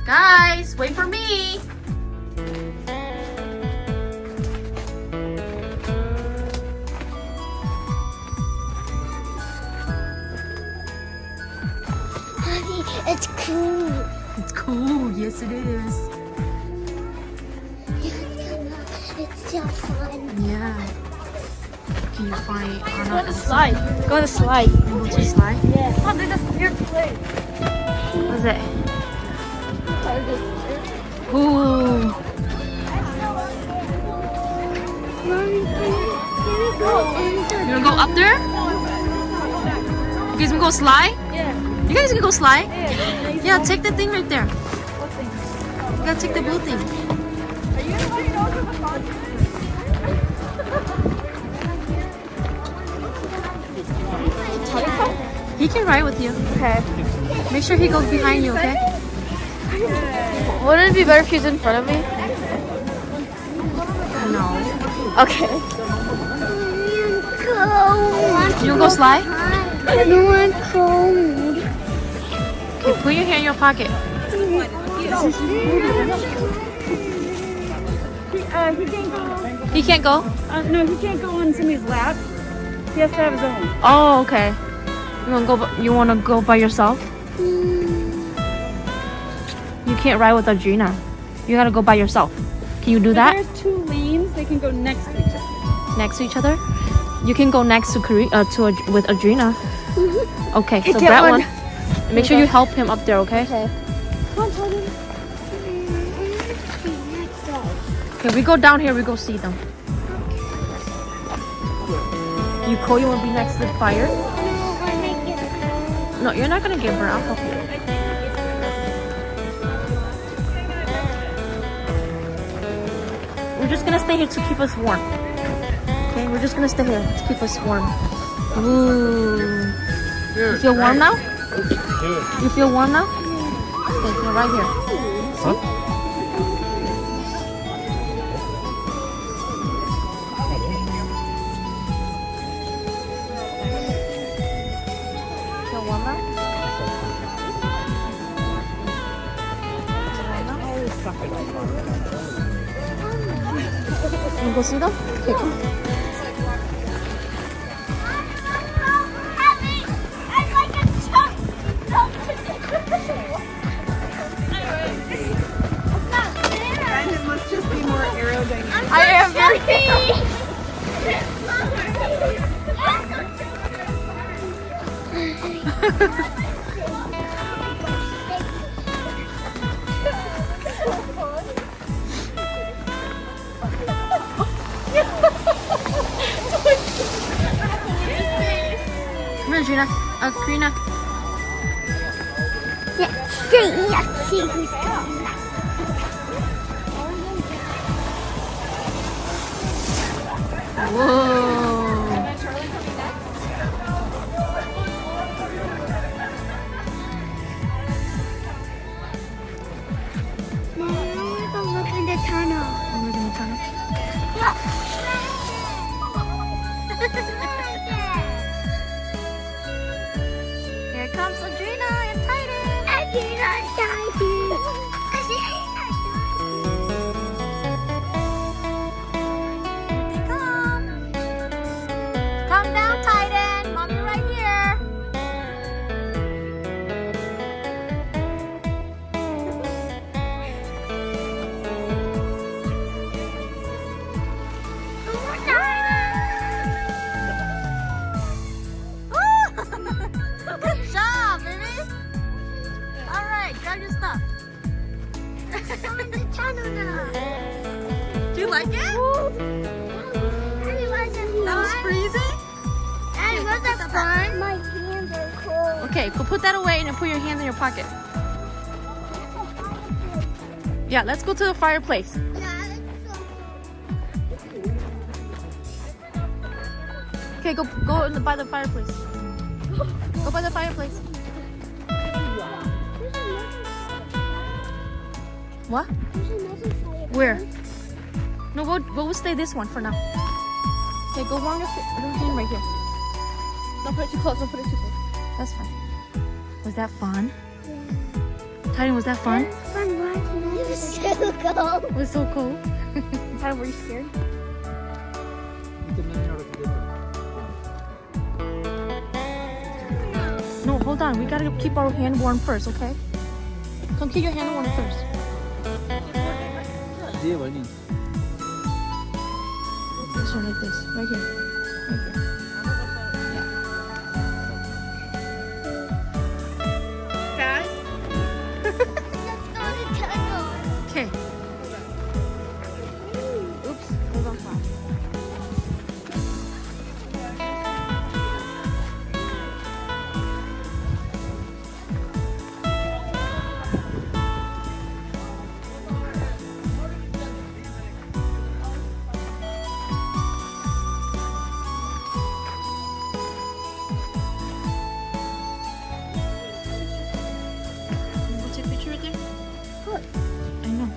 Guys, wait for me. It's cool. It's cool. Yes, it is. It's so fun. Yeah. Can you find Anna? Go on the slide. Go on the slide. Go to slide? Yeah. Oh, there's a weird place. What is it? Ooh. You wanna go up there? You guys wanna go slide? Yeah. You guys can go slide? Yeah. Yeah, take the thing right there. What thing? You gotta take the blue thing. Are you gonna go to the pond? He can ride with you. Okay. Make sure he goes behind you, okay? Wouldn't it be better if he was in front of me? No. Okay. You wanna go slide? I don't want cold. Okay, put your hand in your pocket. He can't go. He can't go? No, he can't go on somebody's lap. He has to have his own. Oh, okay. You wanna go by yourself? You can't ride with Adrina. You gotta go by yourself. Can you do But that? there's two lanes. They can go next to each other. Next to each other? You can go next to with Adrina. Okay, so get that one. one. Make sure you help him up there, okay? Okay. Okay, we go down here, we go see them. You wanna be next to the fire? No, you're not gonna get burned. I'll help you. We're just gonna stay here to keep us warm. Okay, we're just gonna stay here to keep us warm. Ooh. You feel warm now? You feel warm now? Okay, so right here. See? Feel warm now? You go see them? Okay, come on. I am very Come here, Gina. Karina. Let's see who's coming. Whoa. Mom, I want to go look in the tunnel. Look in the tunnel. Here comes Adrina and Titan. I did not die. They come. Come down, Titan. Mommy right here. Good job, baby. All right, grab your stuff. I'm in the tunnel now. Do you like it? That was freezing? And was it fun? My hands are cold. Okay, go put that away and then put your hands in your pocket. Yeah, let's go to the fireplace. Okay, go by the fireplace. Go by the fireplace. What? Where? No, we'll stay this one for now. Okay, go warm your hand right here. Don't put it too close. Don't put it too close. That's fine. Was that fun? Titan, was that fun? It was so cold. It was so cold. Titan, were you scared? No, hold on. We gotta keep our hand warm first, okay? Come keep your hand warm first. 뒤에 멀리. This one like this. Right here. Right here. Fast? Let's go to tunnel. Okay. Oops. Hold on. Take a picture right there? Look. I know.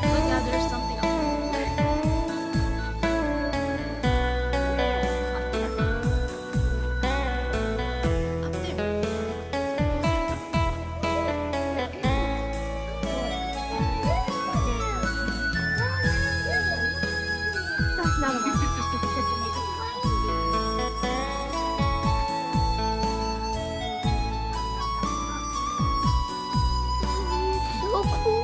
Look now, there's something up That's not one. So cool.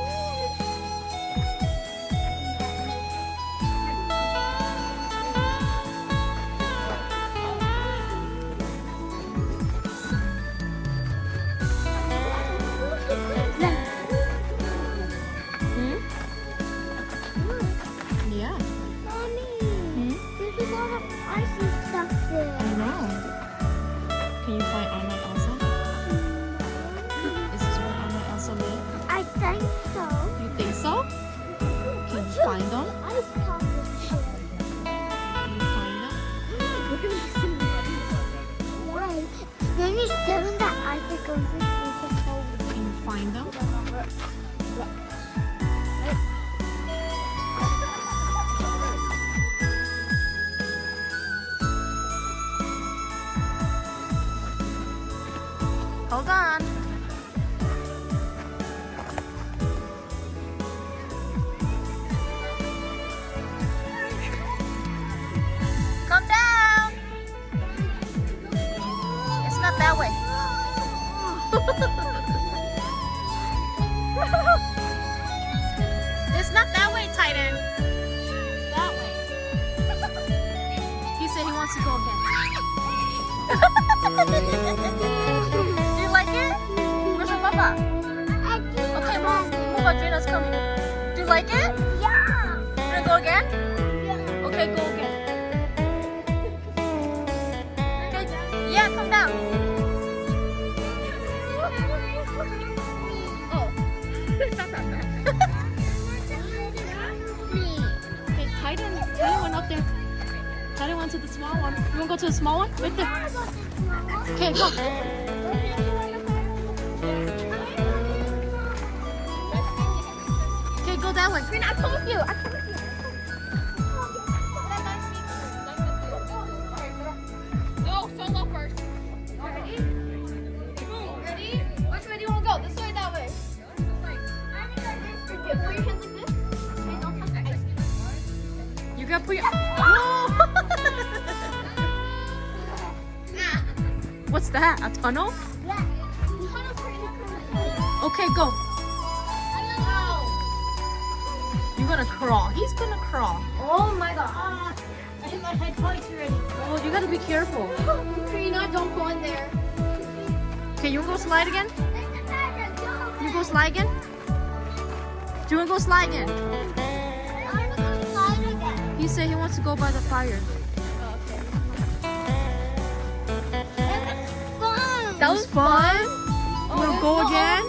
Yeah. Mommy, Hmm? there's a lot of icy stuff I there. know. Can you find Anna and Elsa? Is this where Anna and Elsa live? I think so. You think so? Can you find them? Ice pop machine. Can you find them? Wait, when you step in that ice, it goes into the hole. Can you find them? Hold on. Come down. It's not that way. It's not that way, Titan. It's that way. He said he wants to go again. Do you like it? Where's your papa? Okay, move. Adrena's coming. Do you like it? Yeah. You wanna go again? Yeah. Okay, go again. Okay, yeah, come down. Oh, it's not that bad. Okay, Titan went up there. Titan went to the small one. You wanna go to the small one? Right there. Okay, go. Okay, go that way. I come with you. I come with you. Go, solo first. Ready? Ready? Which way do you want to go? This way, that way? Okay, put your hands like this. Okay, don't touch the ice cube. You gotta put your. Whoa! What's that? A tunnel? Yeah. Okay, go. You're gonna crawl. He's gonna crawl. Oh my god. I hit my head twice already. Oh, you gotta be careful. Karina, don't go in there. Okay, you wanna go slide again? You go slide again? Do you wanna go slide again? He said he wants to go by the fire. That was fun. You wanna go again?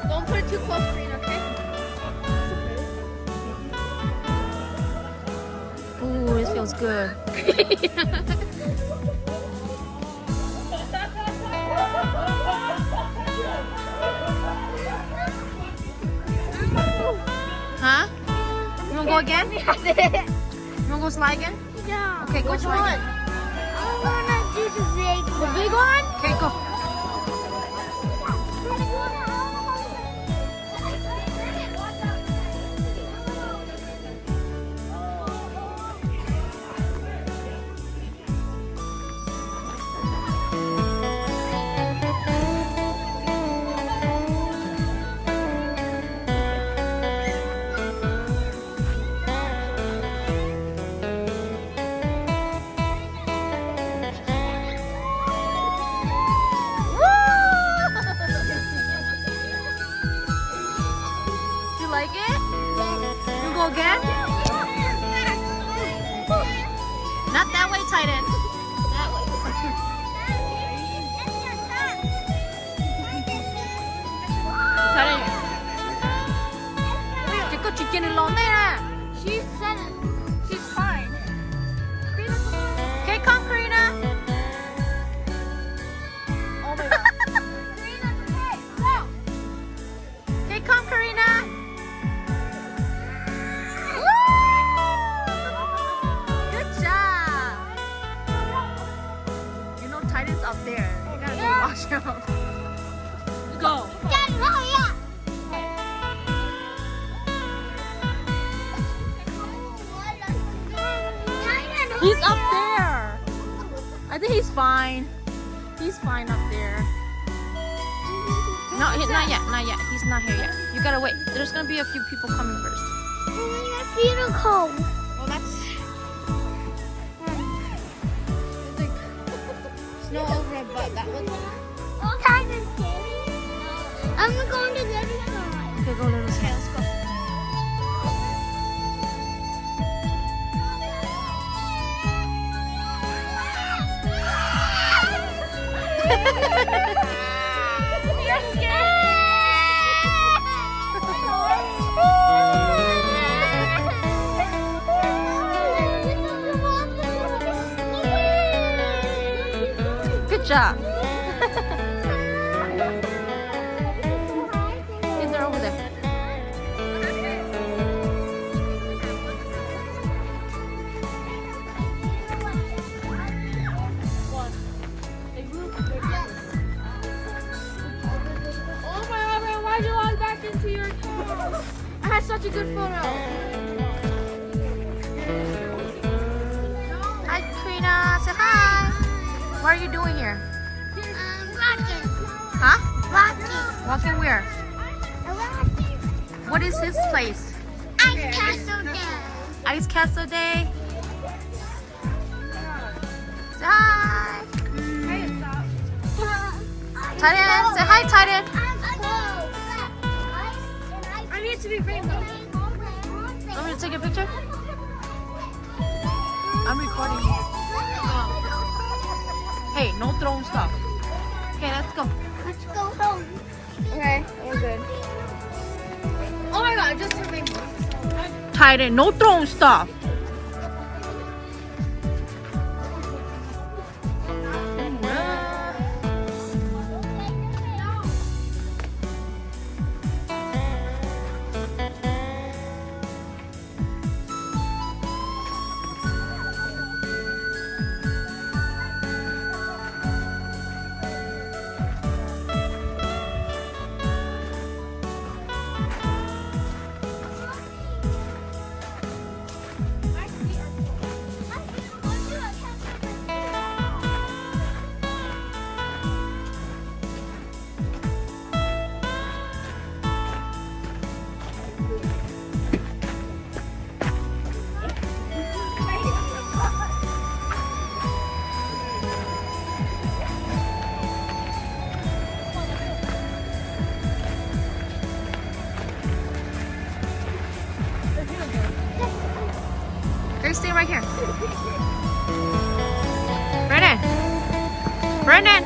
Don't put it too close, Karina, okay? Ooh, this feels good. Huh? again? You wanna go slide again? Yeah. Okay, go slide again. I wanna do the big one. The big one? Okay, go. Like it? You go again? Not that way, Titan. That way. Titan. Chị có chuyện trên lon đây à? She said it. She's fine. Okay, come, Karina. Oh my god. Karina, okay, go. Okay, come, Karina. Good job. You know Titan's up there. You gotta go watch him. Go. He's up there. I think he's fine. He's fine up there. No, not yet. Not yet. He's not here yet. You gotta wait. There's gonna be a few people coming first. My feet are cold. Well, that's like snow over a butt. That was. I'm going to the other side. Okay, go little side. Let's go. You're scared. Good job. They're over there. Oh my god, man, why'd you log back into your car? I had such a good photo. Hi, Karina. Say hi. What are you doing here? Walking. Huh? Walking. Walking where? Walking. What is his place? Ice Castle Day. Ice Castle Day. Say hi. Titan. Say hi, Titan. I need to be rainbow. Want me to take a picture? I'm recording you. Hey, no throwing stuff. Okay, let's go. Let's go home. Okay, we're good. Oh my god, just a rainbow. Titan, no throwing stuff. Stay right here. Brennan! Brennan!